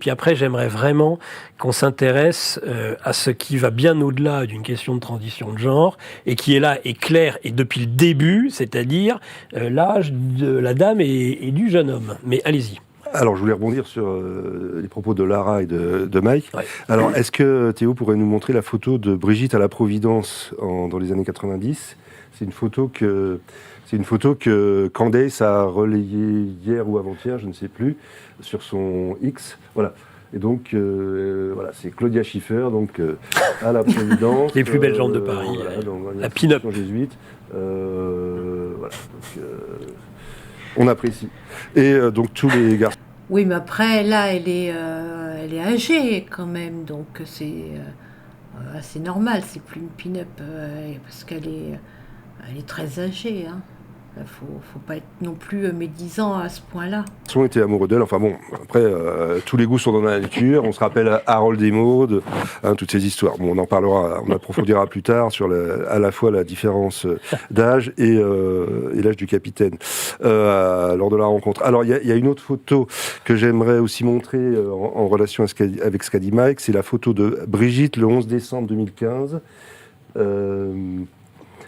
Puis après, j'aimerais vraiment qu'on s'intéresse à ce qui va bien au-delà d'une question de transition de genre et qui est là, est clair, et depuis le début, c'est-à-dire l'âge de la dame et du jeune homme. Mais allez-y. Alors, je voulais rebondir sur les propos de Lara et de Mike. Ouais. Alors, est-ce que Théo pourrait nous montrer la photo de Brigitte à la Providence dans les années 90 ? C'est une photo que Candace a relayée hier ou avant-hier, je ne sais plus, sur son X. Voilà. Et donc, voilà, c'est Claudia Schiffer, donc à la Providence. Les plus belles jambes de Paris. Voilà, dans la pin-up. Jésuite. Voilà. Donc, on apprécie. Et donc, tous les garçons. Oui, mais après, là, elle est âgée quand même, donc c'est assez normal. C'est plus une pin-up parce qu'elle est très âgée. Hein. Faut pas être non plus médisant à ce point-là. Ils étaient amoureux d'elle. Enfin bon, après, tous les goûts sont dans la nature. On se rappelle Harold et Maude, toutes ces histoires. Bon, on en parlera, on approfondira plus tard sur à la fois la différence d'âge et l'âge du capitaine lors de la rencontre. Alors, il y a une autre photo que j'aimerais aussi montrer en relation avec ce qu'a dit Mike. C'est la photo de Brigitte le 11 décembre 2015.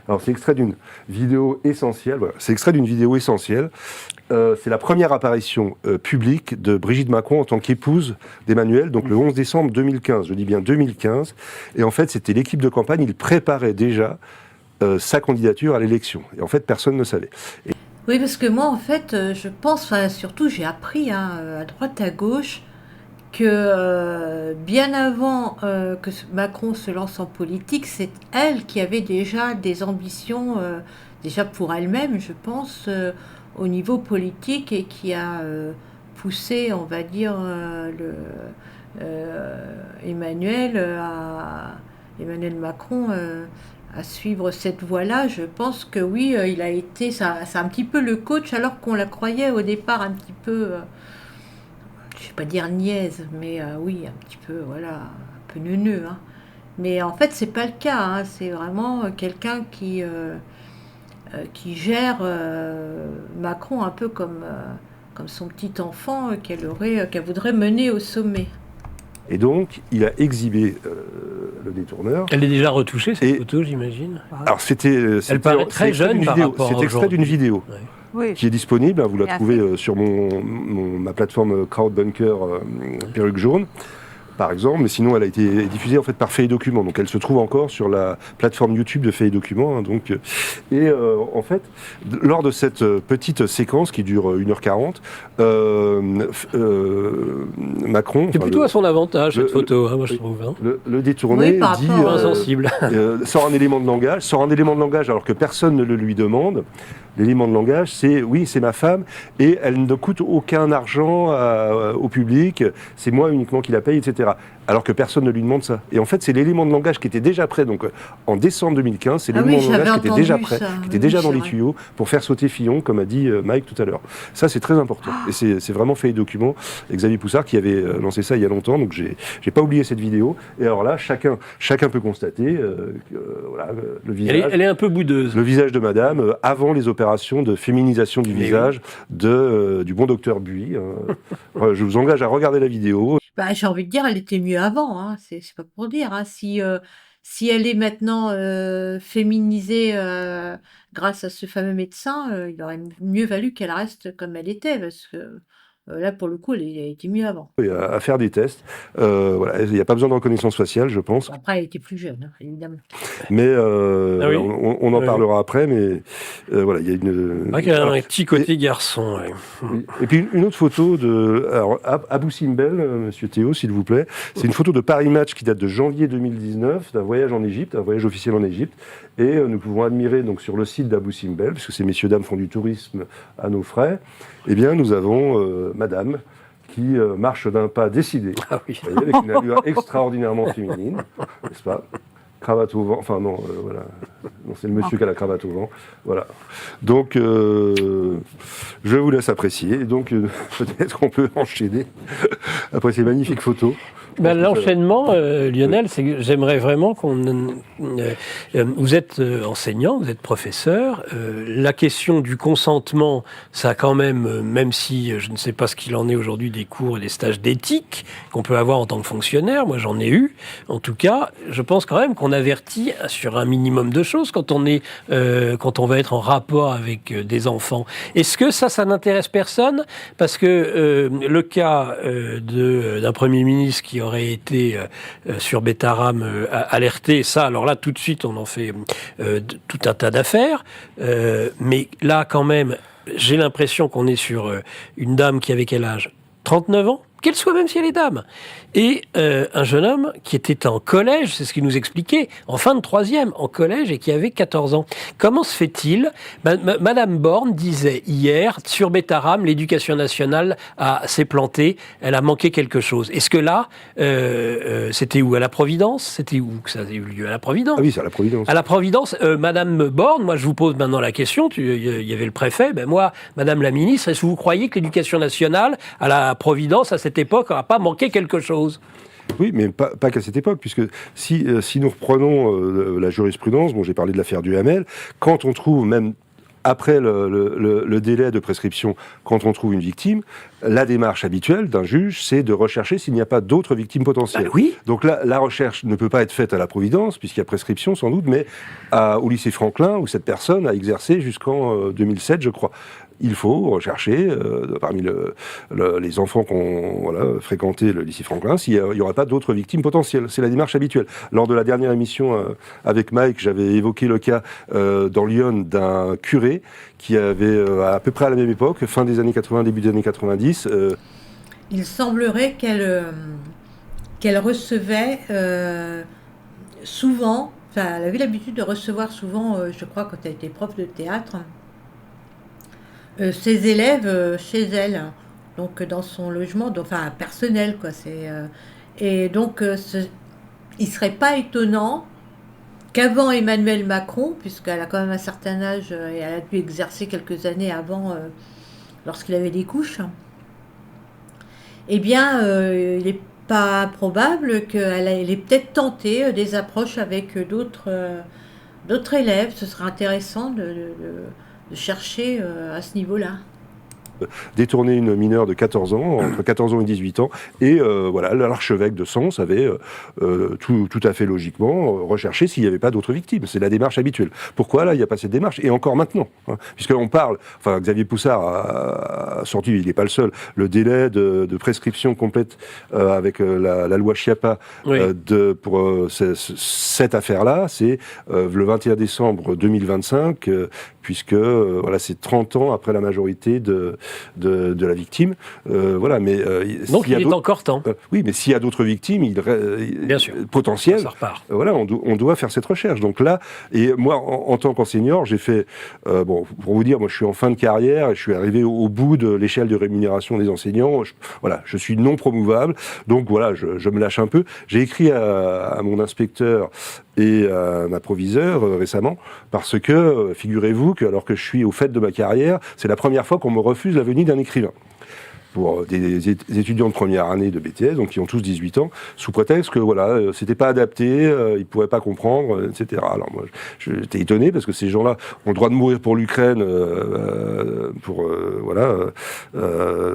Alors, c'est extrait d'une vidéo essentielle. Voilà. C'est extrait d'une vidéo essentielle. C'est la première apparition publique de Brigitte Macron en tant qu'épouse d'Emmanuel, donc le 11 décembre 2015. Je dis bien 2015. Et en fait, c'était l'équipe de campagne. Il préparait déjà sa candidature à l'élection. Et en fait, personne ne savait. Oui, parce que moi, en fait, je pense, surtout, j'ai appris à droite, à gauche, que bien avant que Macron se lance en politique, c'est elle qui avait déjà des ambitions, déjà pour elle-même, je pense, au niveau politique et qui a poussé, on va dire, Emmanuel Macron à suivre cette voie-là. Je pense que oui, il a été, c'est un petit peu le coach, alors qu'on la croyait au départ un petit peu... je ne vais pas dire niaise, mais oui, un petit peu, voilà, un peu neuneux. Hein. Mais en fait, c'est pas le cas. Hein. C'est vraiment quelqu'un qui gère Macron un peu comme son petit enfant qu'elle voudrait mener au sommet. Et donc, il a exhibé le détourneur. Elle est déjà retouchée, cette photo, j'imagine. Alors, elle paraît très jeune par rapport à c'est extrait d'une vidéo. Ouais. Oui. Qui est disponible, vous la trouvez sur ma plateforme Crowdbunker Perruque Jaune, par exemple, mais sinon elle a été diffusée en fait par Fait et Documents, donc elle se trouve encore sur la plateforme YouTube de Fait et Documents. Hein, donc, en fait, lors de cette petite séquence qui dure 1h40, Macron... C'est plutôt à son avantage cette photo, moi je trouve. Hein. Le détourné dit... insensible. Sort un élément de langage alors que personne ne le lui demande. L'élément de langage, c'est oui, c'est ma femme et elle ne coûte aucun argent au public, c'est moi uniquement qui la paye, etc. Alors que personne ne lui demande ça. Et en fait, c'est l'élément de langage qui était déjà prêt. Donc, en décembre 2015, c'est l'élément de langage qui était déjà prêt, qui était déjà dans les tuyaux pour faire sauter Fillon, comme a dit Mike tout à l'heure. Ça, c'est très important. Et c'est vraiment Fait et Documents, Xavier Poussard, qui avait lancé ça il y a longtemps. Donc, j'ai pas oublié cette vidéo. Et alors là, chacun peut constater voilà, le visage. Elle est un peu boudeuse. Le visage de madame, avant les opérations de féminisation du visage du bon docteur Buy. Je vous engage à regarder la vidéo. Bah, j'ai envie de dire, elle était mieux avant, hein. C'est pas pour dire. Hein. Si elle est maintenant féminisée grâce à ce fameux médecin, il aurait mieux valu qu'elle reste comme elle était, parce que là, pour le coup, elle était mieux avant. À faire des tests. Voilà, il n'y a pas besoin de reconnaissance faciale, je pense. Après, elle était plus jeune, hein, évidemment. Mais on en parlera après, mais voilà, il y a une... Il y a un petit côté garçon. Ouais. Et puis une autre photo de Abou Simbel, monsieur Théo, s'il vous plaît. C'est une photo de Paris Match qui date de janvier 2019, d'un voyage en Égypte, un voyage officiel en Égypte. Et nous pouvons admirer donc sur le site d'Abou Simbel, puisque ces messieurs dames font du tourisme à nos frais, eh bien nous avons madame qui marche d'un pas décidé, voyez, avec une allure extraordinairement féminine, n'est-ce pas ? Cravate au vent, enfin non, voilà, non, c'est le monsieur qui a la cravate au vent, voilà. Donc, je vous laisse apprécier, et donc peut-être qu'on peut enchaîner après ces magnifiques photos. L'enchaînement, Lionel, c'est que j'aimerais vraiment qu'on... vous êtes enseignant, vous êtes professeur. La question du consentement, ça a quand même si je ne sais pas ce qu'il en est aujourd'hui des cours et des stages d'éthique qu'on peut avoir en tant que fonctionnaire, moi j'en ai eu, en tout cas, je pense quand même qu'on avertit sur un minimum de choses quand on va être en rapport avec des enfants. Est-ce que ça n'intéresse personne? Parce que le cas d'un Premier ministre qui aurait été sur Betaram alerté, ça, alors là, tout de suite, on en fait tout un tas d'affaires. Mais là, quand même, j'ai l'impression qu'on est sur une dame qui avait quel âge? 39 ans? Qu'elle soit même si elle est dame. Et un jeune homme qui était en collège, c'est ce qu'il nous expliquait, en fin de 3e, en collège, et qui avait 14 ans. Comment se fait-il? Madame Borne disait hier, sur Betaram, l'éducation nationale s'est plantée, elle a manqué quelque chose. Est-ce que là, c'était où? À la Providence? C'était où que ça a eu lieu? À la Providence? Ah oui, c'est à la Providence. À la Providence, Madame Borne, moi je vous pose maintenant la question, il y avait le préfet, moi, Madame la ministre, est-ce que vous croyez que l'éducation nationale, à la Providence, à cette époque, n'aura pas manqué quelque chose? Oui, mais pas qu'à cette époque, puisque si nous reprenons la jurisprudence, j'ai parlé de l'affaire Duhamel, quand on trouve, même après le délai de prescription, quand on trouve une victime, la démarche habituelle d'un juge, c'est de rechercher s'il n'y a pas d'autres victimes potentielles. Oui. Donc là, la recherche ne peut pas être faite à la Providence, puisqu'il y a prescription sans doute, mais au lycée Franklin, où cette personne a exercé jusqu'en 2007, je crois. Il faut rechercher, parmi les enfants qui ont fréquenté le lycée Franklin, s'il n'y aurait pas d'autres victimes potentielles. C'est la démarche habituelle. Lors de la dernière émission avec Mike, j'avais évoqué le cas dans Lyon d'un curé qui avait, à peu près à la même époque, fin des années 80, début des années 90... Il semblerait qu'elle recevait souvent, elle avait l'habitude de recevoir souvent, je crois quand elle était prof de théâtre, ses élèves chez elle, donc dans son logement, personnel, quoi. Et donc, il serait pas étonnant qu'avant Emmanuel Macron, puisqu'elle a quand même un certain âge et elle a dû exercer quelques années avant, lorsqu'il avait des couches, il n'est pas probable qu'elle ait peut-être tenté des approches avec d'autres élèves. Ce serait intéressant de chercher à ce niveau-là. Détourner une mineure de 14 ans, entre 14 ans et 18 ans, et l'archevêque de Sens avait tout à fait logiquement recherché s'il n'y avait pas d'autres victimes. C'est la démarche habituelle. Pourquoi là, il n'y a pas cette démarche? Et encore maintenant, puisqu'on parle, Xavier Poussard a sorti, il n'est pas le seul, le délai de prescription complète avec la loi Schiappa pour cette affaire-là, c'est le 21 décembre 2025, puisque c'est 30 ans après la majorité de la victime. Donc il est encore temps. Oui, mais s'il y a d'autres victimes bien sûr, potentielles, ça repart. On doit faire cette recherche. Donc là, et moi, en tant qu'enseignant, j'ai fait... pour vous dire, moi je suis en fin de carrière et je suis arrivé au bout de l'échelle de rémunération des enseignants. Je suis non promouvable. Donc je me lâche un peu. J'ai écrit à mon inspecteur et ma proviseure récemment, parce que, figurez-vous, alors que je suis au fait de ma carrière, c'est la première fois qu'on me refuse la venue d'un écrivain. Pour des étudiants de première année de BTS, donc qui ont tous 18 ans, sous prétexte que c'était pas adapté, ils pourraient pas comprendre, etc. Alors moi, j'étais étonné parce que ces gens-là ont le droit de mourir pour l'Ukraine,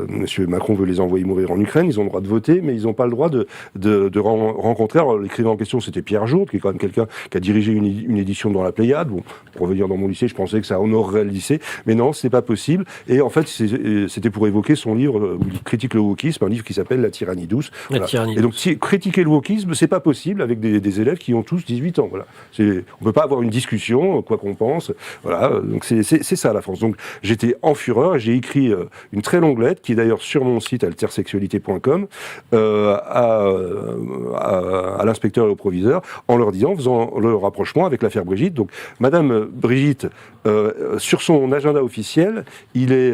Monsieur Macron veut les envoyer mourir en Ukraine, ils ont le droit de voter, mais ils n'ont pas le droit de rencontrer. Alors l'écrivain en question, c'était Pierre Jourde, qui est quand même quelqu'un qui a dirigé une édition dans la Pléiade. Bon, pour revenir dans mon lycée, je pensais que ça honorerait le lycée, mais non, c'est pas possible. Et en fait, c'était pour évoquer son livre où il critique le wokisme, un livre qui s'appelle La tyrannie douce. Et donc, critiquer le wokisme, c'est pas possible avec des élèves qui ont tous 18 ans. On peut pas avoir une discussion, quoi qu'on pense. Donc c'est ça la France. Donc j'étais en fureur et j'ai écrit une très longue lettre, qui est d'ailleurs sur mon site altersexualité.com, à l'inspecteur et au proviseur, en leur disant, faisant le rapprochement avec l'affaire Brigitte. Donc Madame Brigitte sur son agenda officiel, il est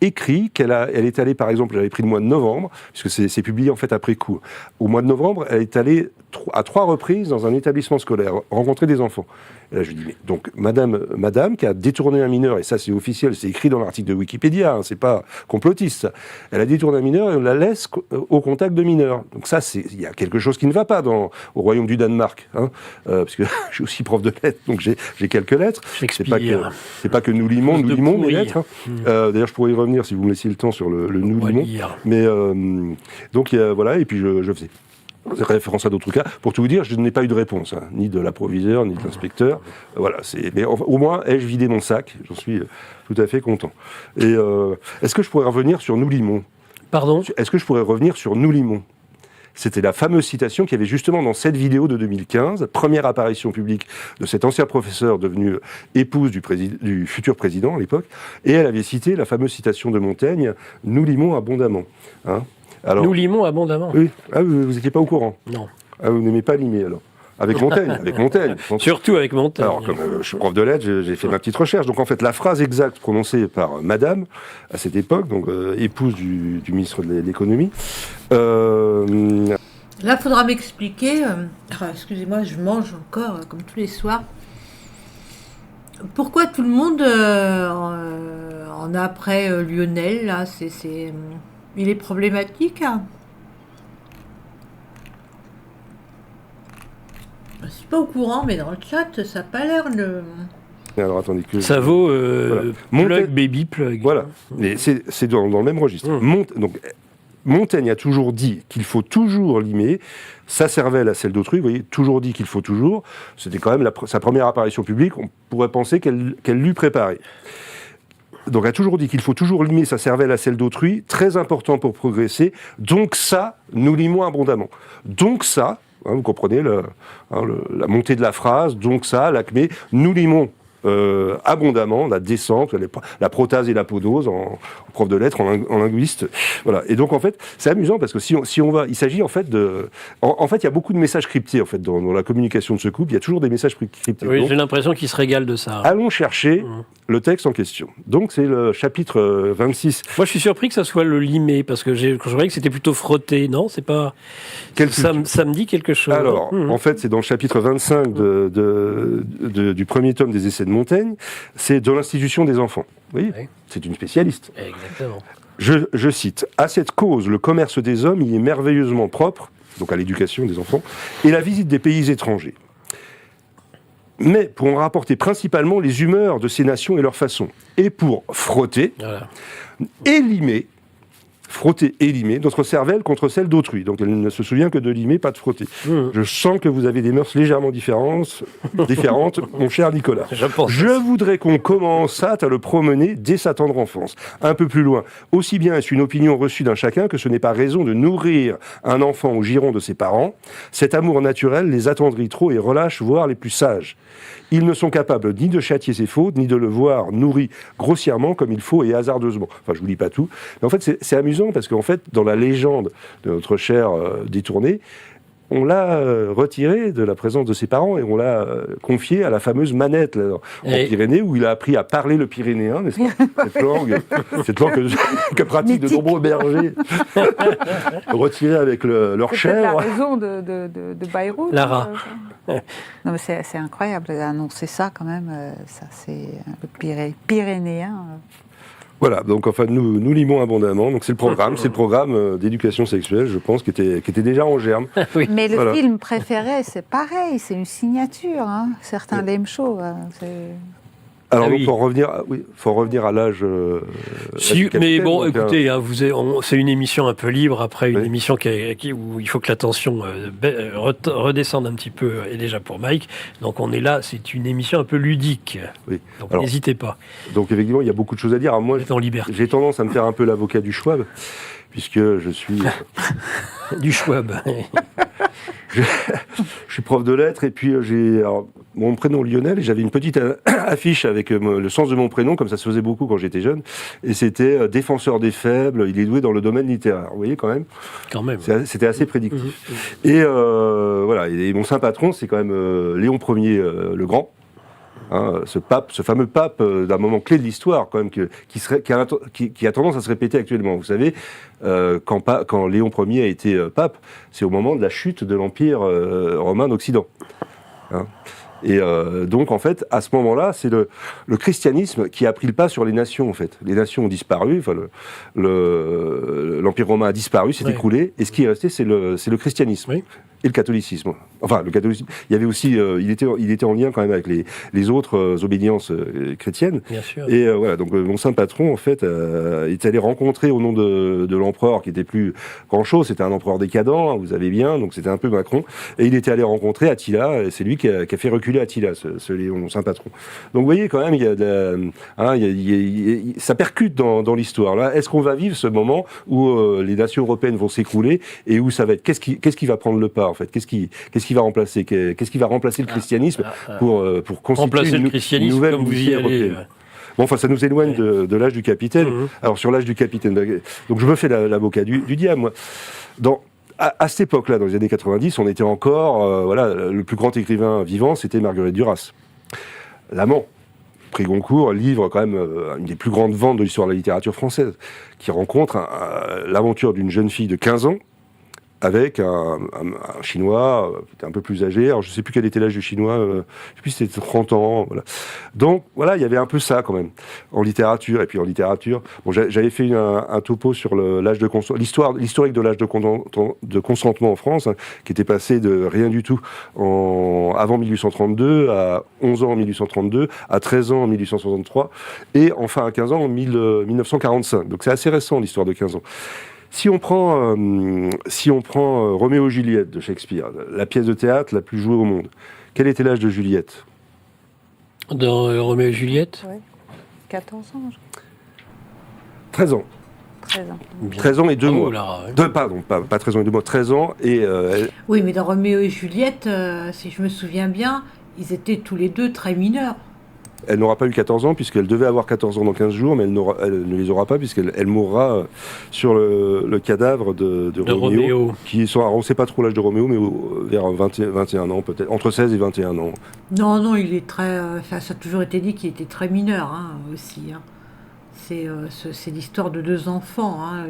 écrit elle est allée, par exemple, j'avais pris le mois de novembre, puisque c'est publié en fait après coup. Au mois de novembre, elle est allée à 3 reprises dans un établissement scolaire, rencontrer des enfants. Et là, je lui dis, mais donc, madame qui a détourné un mineur, et ça c'est officiel, c'est écrit dans l'article de Wikipédia, hein, c'est pas complotiste, ça. Elle a détourné un mineur et on la laisse au contact de mineurs. Donc ça, il y a quelque chose qui ne va pas au royaume du Danemark, hein, parce que je suis aussi prof de lettres, donc j'ai quelques lettres. C'est pas que nous limons les lettres. Hein. D'ailleurs, je pourrais y revenir si vous me laissiez le temps sur le nous limons. Mais donc voilà, et puis je faisais référence à d'autres cas. Pour tout vous dire, je n'ai pas eu de réponse, hein, ni de l'approviseur, ni de l'inspecteur. Voilà, mais au moins, ai-je vidé mon sac. J'en suis tout à fait content. Et est-ce que je pourrais revenir sur Nous limons ? Pardon ? Est-ce que je pourrais revenir sur Nous limons ? C'était la fameuse citation qu'il y avait justement dans cette vidéo de 2015, première apparition publique de cet ancien professeur devenu épouse du futur président à l'époque, et elle avait cité la fameuse citation de Montaigne, « Nous limons abondamment hein ». Alors, nous limons abondamment. Oui, vous n'étiez pas au courant. Non. Vous n'aimez pas limer alors. Avec Montaigne, Surtout avec Montaigne. Alors, comme je suis prof de lettres, j'ai fait ma petite recherche. Donc, en fait, la phrase exacte prononcée par Madame, à cette époque, donc épouse du ministre de l'Économie. Là, il faudra m'expliquer. Excusez-moi, je mange encore, comme tous les soirs. Pourquoi tout le monde en a après Lionel, là, il est problématique, hein. Je suis pas au courant, mais dans le chat, ça n'a pas l'air de... Alors attendez que... Ça vaut plug, baby plug. Voilà, mais c'est dans le même registre. Donc, Montaigne a toujours dit qu'il faut toujours limer sa cervelle à celle d'autrui. Vous voyez, toujours dit qu'il faut toujours. C'était quand même sa première apparition publique. On pourrait penser qu'elle l'eût préparée. Donc, elle a toujours dit qu'il faut toujours limer sa cervelle à celle d'autrui, très important pour progresser. Donc ça, nous limons abondamment. Donc ça, hein, vous comprenez la montée de la phrase, donc ça, l'acmé, nous limons abondamment la descente, la protase et l'apodose en prof de lettres, en linguiste. Voilà. Et donc, en fait, c'est amusant parce que si on va... Il s'agit en fait de... En fait, il y a beaucoup de messages cryptés en fait, dans la communication de ce couple. Il y a toujours des messages cryptés. Oui, donc, j'ai l'impression qu'ils se régalent de ça. Allons chercher le texte en question. Donc, c'est le chapitre 26. Moi, je suis surpris que ça soit le limé, parce que je voyais que c'était plutôt frotté. Non, c'est pas... Ça me dit quelque chose. Alors, en fait, c'est dans le chapitre 25 du premier tome des Essais de Montaigne. C'est de l'institution des enfants. Vous voyez, c'est une spécialiste. Exactement. Je cite, « À cette cause, le commerce des hommes y est merveilleusement propre, donc à l'éducation des enfants, et la visite des pays étrangers. Mais pour en rapporter principalement les humeurs de ces nations et leurs façons, et pour frotter, et limer, notre cervelle contre celle d'autrui. » Donc elle ne se souvient que de limer, pas de frotter. Je sens que vous avez des mœurs légèrement différentes, mon cher Nicolas. Je voudrais qu'on commençât à le promener dès sa tendre enfance. Un peu plus loin. Aussi bien est-ce une opinion reçue d'un chacun que ce n'est pas raison de nourrir un enfant au giron de ses parents. Cet amour naturel les attendrit trop et relâche, voire les plus sages. Ils ne sont capables ni de châtier ses fautes, ni de le voir nourri grossièrement comme il faut et hasardeusement. Enfin, je vous lis pas tout. Mais en fait, c'est amusant parce qu'en fait, dans la légende de notre cher détourné, on l'a retiré de la présence de ses parents et on l'a confié à la fameuse manette là, en Pyrénées, où il a appris à parler le pyrénéen, n'est-ce pas ? Cette langue que pratiquent de nombreux bergers, retirée avec leur chèvre. C'est la raison de Bayreuth. Lara. Non, mais c'est incroyable d'annoncer ça quand même. Ça, c'est le pyrénéen. Voilà, donc enfin nous limons abondamment. Donc c'est le programme d'éducation sexuelle, je pense, qui était déjà en germe. Oui. Mais le film préféré, c'est pareil, c'est une signature. Hein. Certains l'aiment chaud. Alors, il faut revenir à l'âge. Mais bon, écoutez, c'est une émission un peu libre, après une émission où il faut que l'attention redescende un petit peu, et déjà pour Mike. Donc on est là, c'est une émission un peu ludique. Oui. Donc n'hésitez pas. Donc effectivement, il y a beaucoup de choses à dire. Alors, moi, j'ai tendance à me faire un peu l'avocat du Schwab, puisque je suis... du Schwab. Je suis prof de lettres, et puis j'ai mon prénom Lionel, et j'avais une petite affiche avec le sens de mon prénom, comme ça se faisait beaucoup quand j'étais jeune, et c'était défenseur des faibles, il est doué dans le domaine littéraire. Vous voyez quand même. C'était assez prédictif. Et voilà, et mon saint patron, c'est quand même Léon Ier le Grand. Hein, ce fameux pape d'un moment clé de l'histoire, quand même, qui a tendance à se répéter actuellement. Vous savez, quand Léon Ier a été pape, c'est au moment de la chute de l'Empire romain d'Occident. Hein. Et donc, en fait, à ce moment-là, c'est le christianisme qui a pris le pas sur les nations, en fait. Les nations ont disparu, enfin, l'Empire romain a disparu, s'est écroulé, et ce qui est resté, c'est le christianisme. Oui. Et le catholicisme. Enfin, le catholicisme, il y avait aussi, il était en lien quand même avec les autres obédiences chrétiennes. Bien sûr. Et voilà, donc mon saint patron, en fait, est allé rencontrer au nom de l'empereur, qui était plus grand-chose, c'était un empereur décadent, hein, vous savez bien, donc c'était un peu Macron, et il était allé rencontrer Attila, et c'est lui qui a fait reculer Attila, ce Léon, saint patron. Donc vous voyez quand même, il y a ça percute dans l'histoire. Là, est-ce qu'on va vivre ce moment où les nations européennes vont s'écrouler, et où ça va être, qu'est-ce qui va prendre le pas, en fait, qu'est-ce qui va remplacer, qu'est-ce qui va remplacer le christianisme pour constituer une nouvelle unité européenne. Bon, enfin, ça nous éloigne de l'âge du capitaine. Alors, sur l'âge du capitaine, donc je me fais l'avocat du diable, moi. À cette époque-là, dans les années 90, on était encore, voilà, le plus grand écrivain vivant, c'était Marguerite Duras. L'amant, prix Goncourt, livre quand même une des plus grandes ventes de l'histoire de la littérature française, qui rencontre l'aventure d'une jeune fille de 15 ans, avec un Chinois qui était un peu plus âgé. Alors, je ne sais plus quel était l'âge du Chinois, je ne sais plus si c'était 30 ans. Voilà. Donc, voilà, il y avait un peu ça, quand même, en littérature. Et puis, en littérature, bon, j'avais fait un topo sur l'âge de l'historique de l'âge de consentement en France, hein, qui était passé de rien du tout avant 1832, à 11 ans en 1832, à 13 ans en 1863, et enfin à 15 ans en 1945. Donc, c'est assez récent, l'histoire de 15 ans. Si on prend Roméo et Juliette de Shakespeare, la pièce de théâtre la plus jouée au monde, quel était l'âge de Juliette ? Dans Roméo et Juliette ? Oui, 14 ans. 13 ans. 13 ans. Bien. 13 ans et 2 mois. Là, ouais. Pardon, pas 13 ans et 2 mois, 13 ans et... Oui, mais dans Roméo et Juliette, si je me souviens bien, ils étaient tous les deux très mineurs. Elle n'aura pas eu 14 ans, puisqu'elle devait avoir 14 ans dans 15 jours, mais elle ne les aura pas, puisqu'elle mourra sur le cadavre de Roméo. On ne sait pas trop l'âge de Roméo, mais vers 21 ans, peut-être, entre 16 et 21 ans. Non, il est très... ça a toujours été dit qu'il était très mineur, hein, aussi. Hein. C'est l'histoire de 2 enfants. Hein.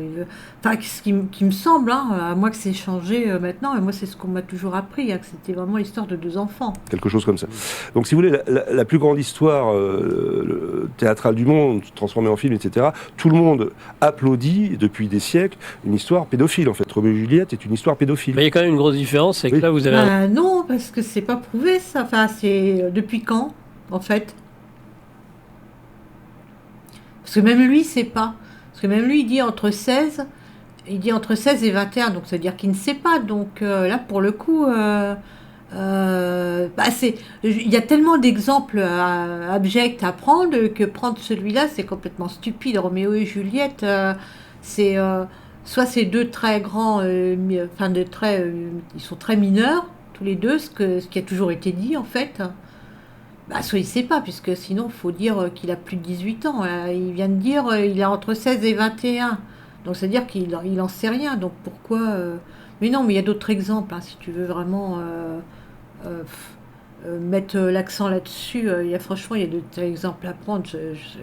Enfin, ce qui me semble, hein, à moi que c'est changé maintenant, et moi c'est ce qu'on m'a toujours appris, hein, que c'était vraiment l'histoire de 2 enfants. Quelque chose comme ça. Donc si vous voulez, la plus grande histoire théâtrale du monde, transformée en film, etc., tout le monde applaudit depuis des siècles une histoire pédophile, en fait. Roméo et Juliette est une histoire pédophile. Mais il y a quand même une grosse différence, c'est que là vous avez... Non, parce que c'est pas prouvé ça. Enfin, c'est depuis quand, en fait ? Parce que même lui, c'est pas. Parce que même lui, il dit entre 16 et 21, donc ça veut dire qu'il ne sait pas. Donc là, pour le coup, il y a tellement d'exemples abjects à prendre que prendre celui-là, c'est complètement stupide. Roméo et Juliette, soit c'est 2 très grands, ils sont très mineurs, tous les deux, ce qui a toujours été dit, en fait. Soit il ne sait pas, puisque sinon, il faut dire qu'il a plus de 18 ans. Il vient de dire il a entre 16 et 21. Donc, c'est-à-dire qu'il n'en sait rien. Donc, pourquoi... Mais non, mais il y a d'autres exemples, hein, si tu veux vraiment mettre l'accent là-dessus. Franchement, il y a d'autres exemples à prendre.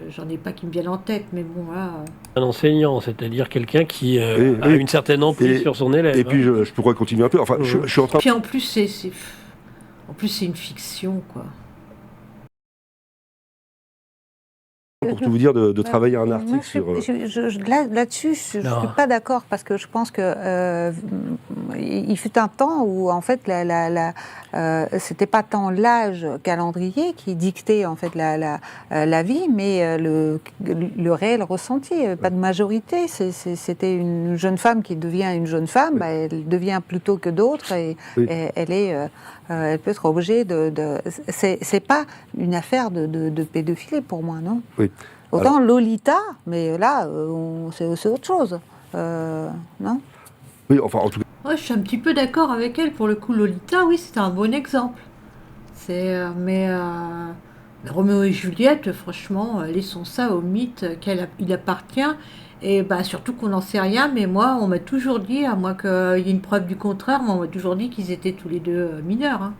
J'en ai pas qui me viennent en tête, mais bon, là... Un enseignant, c'est-à-dire quelqu'un qui a une certaine emprise sur son élève. Et puis, je pourrais continuer un peu. Enfin, je suis en train... Puis, en plus, c'est une fiction, quoi. Pour tout vous dire, de travailler un article sur... Là-dessus, je ne suis pas d'accord, parce que je pense que il fut un temps où, en fait, c'était pas tant l'âge calendrier qui dictait, en fait, la vie, mais le réel ressenti. Pas de majorité. C'était une jeune femme qui devient une jeune femme, elle devient plus tôt que d'autres, et elle peut être objet de... C'est pas une affaire de pédophilie pour moi, non ? Oui. Autant Lolita, mais là, c'est autre chose, non ? Oui, enfin, en tout cas... Ouais, je suis un petit peu d'accord avec elle. Pour le coup, Lolita, oui, c'est un bon exemple. Mais Roméo et Juliette, franchement, laissons ça au mythe il appartient. Et surtout qu'on n'en sait rien, mais moi, on m'a toujours dit, à moins qu'il y ait une preuve du contraire, on m'a toujours dit qu'ils étaient tous les deux mineurs. Hein.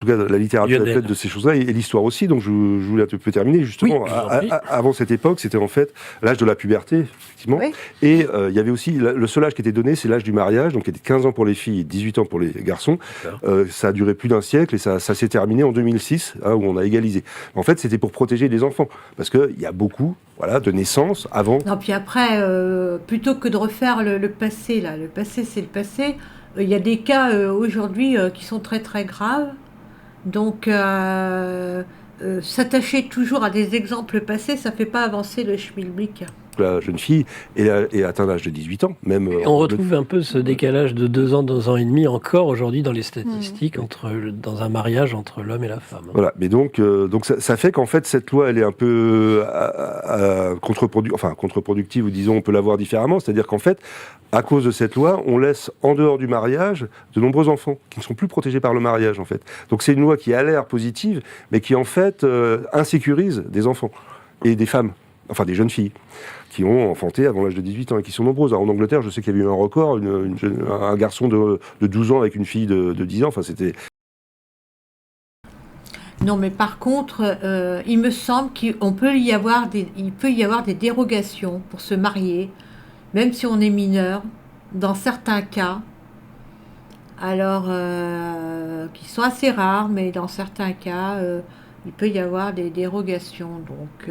tout cas la littérature est faite de ces choses-là, et l'histoire aussi, donc je voulais un peu terminer, justement. Oui, avant cette époque, c'était en fait l'âge de la puberté, effectivement, et il y avait aussi, le seul âge qui était donné, c'est l'âge du mariage, donc il était 15 ans pour les filles et 18 ans pour les garçons. Ça a duré plus d'un siècle, et ça s'est terminé en 2006, où on a égalisé. En fait, c'était pour protéger les enfants, parce qu'il y a beaucoup de naissances avant. Non, puis après, plutôt que de refaire le passé, là, le passé c'est le passé, il y a des cas aujourd'hui qui sont très très graves. Donc, s'attacher toujours à des exemples passés, ça ne fait pas avancer le schmilblick. La jeune fille est atteint l'âge de 18 ans. Même, on retrouve un peu ce décalage de 2 ans, 2 ans et demi encore aujourd'hui dans les statistiques dans un mariage entre l'homme et la femme. Voilà, mais donc ça fait qu'en fait cette loi elle est un peu contre-productive, ou disons on peut la voir différemment, c'est-à-dire qu'en fait à cause de cette loi on laisse en dehors du mariage de nombreux enfants qui ne sont plus protégés par le mariage en fait. Donc c'est une loi qui a l'air positive mais qui en fait insécurise des enfants et des femmes, enfin des jeunes filles qui ont enfanté avant l'âge de 18 ans et qui sont nombreuses. Alors, en Angleterre, je sais qu'il y avait eu un record, un garçon de 12 ans avec une fille de 10 ans, enfin c'était... Non, mais par contre, il me semble qu'il peut y avoir des dérogations pour se marier, même si on est mineur, dans certains cas, alors qui sont assez rares, mais dans certains cas, il peut y avoir des dérogations, donc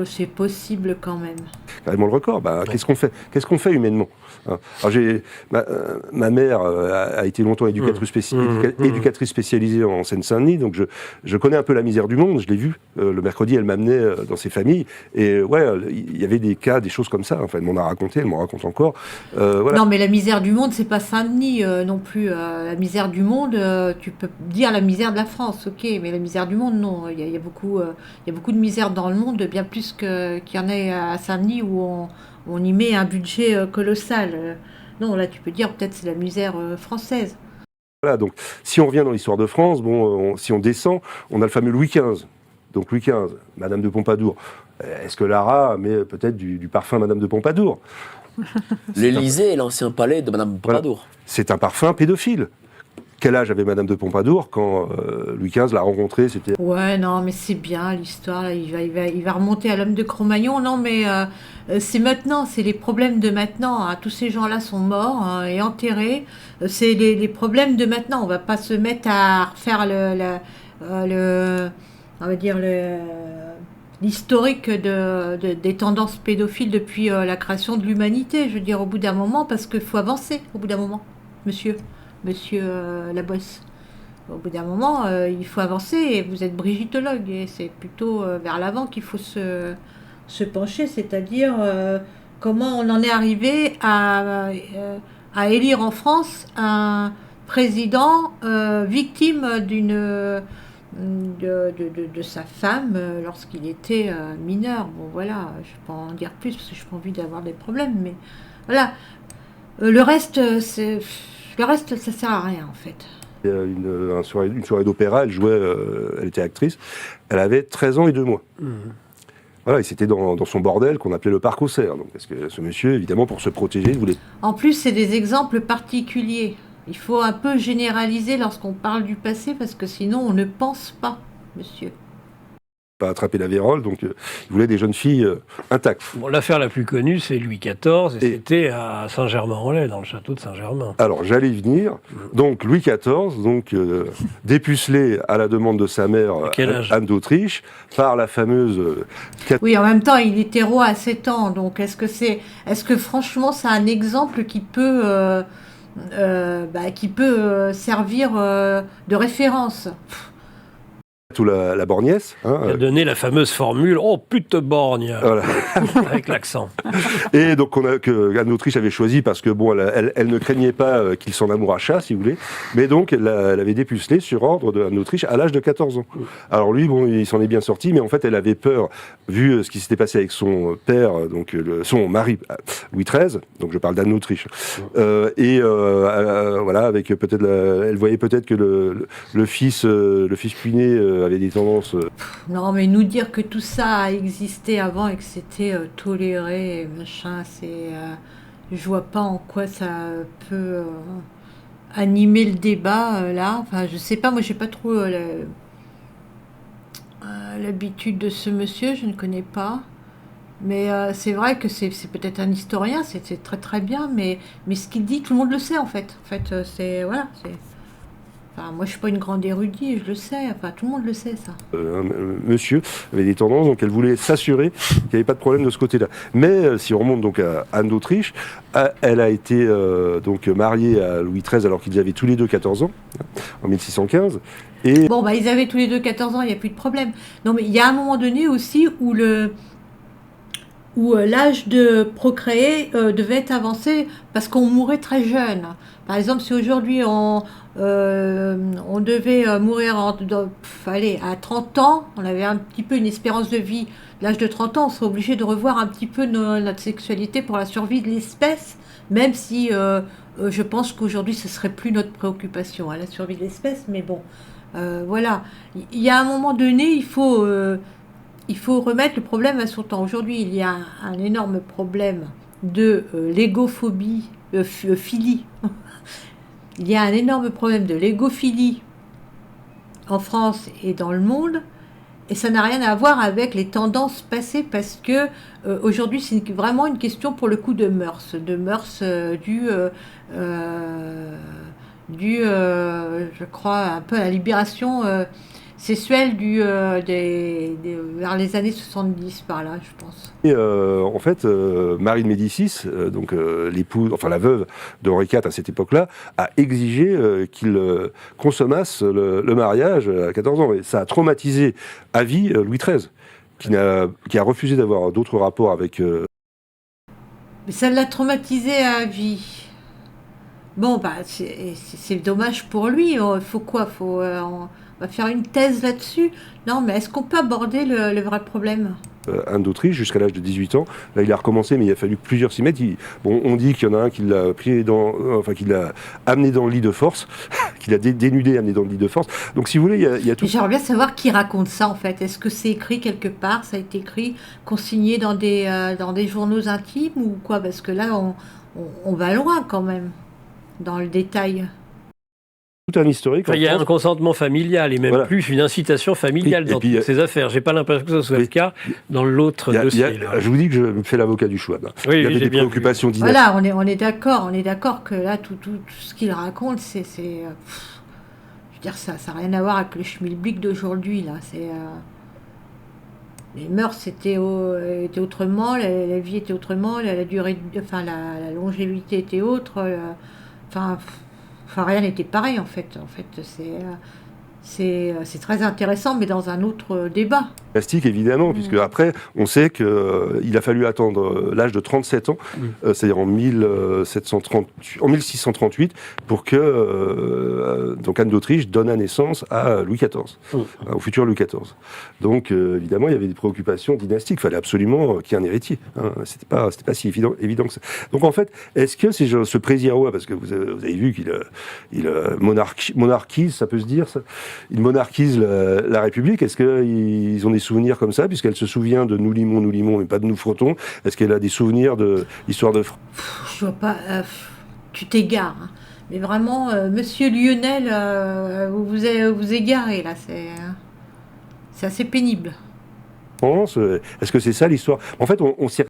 c'est possible quand même. Carrément le record. Qu'est-ce qu'on fait humainement? Alors ma mère a été longtemps éducatrice spécialisée en Seine-Saint-Denis, donc je connais un peu la misère du monde. Je l'ai vu le mercredi, elle m'amenait dans ses familles, et il y avait des cas, des choses comme ça. Enfin, elle m'en a raconté, elle m'en raconte encore. Voilà. Non, mais la misère du monde, c'est pas Saint-Denis non plus. La misère du monde, tu peux dire la misère de la France, ok, mais la misère du monde, non. Il y a beaucoup de misère dans le monde, bien plus qu'il y en a à Saint-Denis où on y met un budget colossal. Non, là, tu peux dire peut-être c'est la misère française. Voilà, donc si on revient dans l'histoire de France, si on descend, on a le fameux Louis XV. Donc Louis XV, Madame de Pompadour. Est-ce que Lara met peut-être du parfum Madame de Pompadour? L'Élysée est l'ancien palais de Madame Pompadour. Voilà. C'est un parfum pédophile. Quel âge avait Madame de Pompadour quand Louis XV l'a rencontrée? C'était... Ouais, non, mais c'est bien l'histoire. Là. Il va remonter à l'homme de Cro-Magnon. Non, mais c'est maintenant, c'est les problèmes de maintenant. Hein. Tous ces gens-là sont morts et enterrés. C'est les problèmes de maintenant. On va pas se mettre à refaire on va dire l'historique des tendances pédophiles depuis la création de l'humanité. Je veux dire, au bout d'un moment, parce qu'il faut avancer. Au bout d'un moment, Monsieur Labosse. Au bout d'un moment, il faut avancer, et vous êtes brigittologue, et c'est plutôt vers l'avant qu'il faut se pencher, c'est-à-dire comment on en est arrivé à élire en France un président victime de sa femme lorsqu'il était mineur. Bon voilà, je ne vais pas en dire plus parce que je n'ai pas envie d'avoir des problèmes, mais voilà. Le reste, ça sert à rien en fait. Une soirée d'opéra, elle jouait, elle était actrice, elle avait 13 ans et 2 mois. Voilà, et c'était dans son bordel qu'on appelait le Parc Auxerre. Donc, parce que ce monsieur, évidemment, pour se protéger, il voulait... En plus, c'est des exemples particuliers. Il faut un peu généraliser lorsqu'on parle du passé, parce que sinon, on ne pense pas, monsieur. Pas attraper la vérole, donc il voulait des jeunes filles intactes. Bon, l'affaire la plus connue, c'est Louis XIV, et c'était à Saint-Germain-en-Laye, dans le château de Saint-Germain. Alors, j'allais y venir. Donc, Louis XIV, dépucelé à la demande de sa mère, Anne d'Autriche, par la fameuse... Oui, en même temps, il était roi à 7 ans, donc est-ce que franchement, c'est un exemple qui peut servir de référence? Tout la borgnesse. Il a donné la fameuse formule « Oh, pute borgne voilà. !» avec l'accent. Et donc, Anne d'Autriche avait choisi parce que, elle ne craignait pas qu'il s'en amourachât, si vous voulez, mais donc, elle avait dépucelé sur ordre d'Anne d'Autriche à l'âge de 14 ans. Alors lui, il s'en est bien sorti, mais en fait, elle avait peur, vu ce qui s'était passé avec son père, donc son mari, Louis XIII, donc je parle d'Anne d'Autriche, voilà, avec peut-être elle voyait peut-être que le fils puiné avait des tendances... Non, mais nous dire que tout ça a existé avant et que c'était toléré, machin, je vois pas en quoi ça peut animer le débat là. Enfin, je sais pas, moi j'ai pas trop l'habitude de ce monsieur, je ne connais pas. Mais c'est vrai que c'est peut-être un historien, c'est très très bien, mais ce qu'il dit, tout le monde le sait en fait. En fait, c'est voilà, c'est. Enfin, moi je suis pas une grande érudite, je le sais. Enfin, tout le monde le sait ça. Monsieur avait des tendances, donc elle voulait s'assurer qu'il n'y avait pas de problème de ce côté-là. Mais si on remonte donc à Anne d'Autriche, elle a été donc mariée à Louis XIII alors qu'ils avaient tous les deux 14 ans, en 1615. Et Bon, bah ils avaient tous les deux 14 ans, il n'y a plus de problème. Non, mais il y a un moment donné aussi où l'âge de procréer devait être avancé parce qu'on mourait très jeune. Par exemple, si aujourd'hui on devait mourir à 30 ans, on avait un petit peu une espérance de vie, l'âge de 30 ans, on serait obligé de revoir un petit peu notre sexualité pour la survie de l'espèce, même si je pense qu'aujourd'hui ce serait plus notre préoccupation, la survie de l'espèce, mais bon, voilà. Il y a un moment donné, il faut remettre le problème à son temps. Aujourd'hui, il y a un énorme problème de l'égophobie, philie. Il y a un énorme problème de l'égophilie en France et dans le monde, et ça n'a rien à voir avec les tendances passées, parce que aujourd'hui, c'est vraiment une question pour le coup de mœurs je crois, un peu à la libération sexuelle vers les années 70, par là, je pense. Et en fait, Marie de Médicis, donc l'épouse, enfin la veuve d'Henri IV à cette époque-là, a exigé qu'il consommasse le mariage à 14 ans. Et ça a traumatisé à vie Louis XIII, qui a refusé d'avoir d'autres rapports avec... Mais ça l'a traumatisé à vie. Bon, bah, c'est dommage pour lui. Il faut quoi? On va faire une thèse là-dessus? Non, mais est-ce qu'on peut aborder le vrai problème? Anne d'Autriche jusqu'à l'âge de 18 ans. Là, il a recommencé, mais il a fallu que plusieurs s'y mettent. On dit qu'il y en a un qui l'a qu'il l'a amené dans le lit de force, qu'il a dénudé, amené dans le lit de force. Donc, si vous voulez, il y a tout. J'aimerais bien savoir qui raconte ça, en fait. Est-ce que c'est écrit quelque part? Ça a été écrit, consigné dans des journaux intimes ou quoi? Parce que là, on va loin quand même dans le détail. Tout un historique. Enfin, il y a un consentement familial et même voilà. Plus une incitation familiale dans toutes ces affaires. J'ai pas l'impression que ce soit le cas dans l'autre dossier. Je vous dis que je me fais l'avocat du choix. Oui, il y avait des préoccupations dynastiques. Voilà, on est d'accord que là, tout ce qu'il raconte, je veux dire, ça n'a rien à voir avec le schmilblick d'aujourd'hui, là. Les mœurs étaient autrement, la vie était autrement, la durée, enfin la longévité était autre, enfin rien n'était pareil en fait. En fait, c'est très intéressant, mais dans un autre débat. Plastique, évidemment, puisque après, on sait qu'il a fallu attendre l'âge de 37 ans, c'est-à-dire en 1638, pour que donc Anne d'Autriche donne naissance à Louis XIV, au futur Louis XIV. Donc, évidemment, il y avait des préoccupations dynastiques. Il fallait absolument qu'il y ait un héritier. C'était pas si évident que ça. Donc, en fait, est-ce que c'est ce président, parce que vous avez vu qu'il monarchise, ça peut se dire, ça, il monarchise la République, est-ce qu'ils ont des souvenirs comme ça, puisqu'elle se souvient de nous limons, mais pas de nous frottons? Est-ce qu'elle a des souvenirs de l'histoire de France? Je vois pas. Tu t'égares. Hein. Mais vraiment, Monsieur Lionel, vous égarez là. C'est assez pénible. Est-ce que c'est ça l'histoire? En fait, on s'y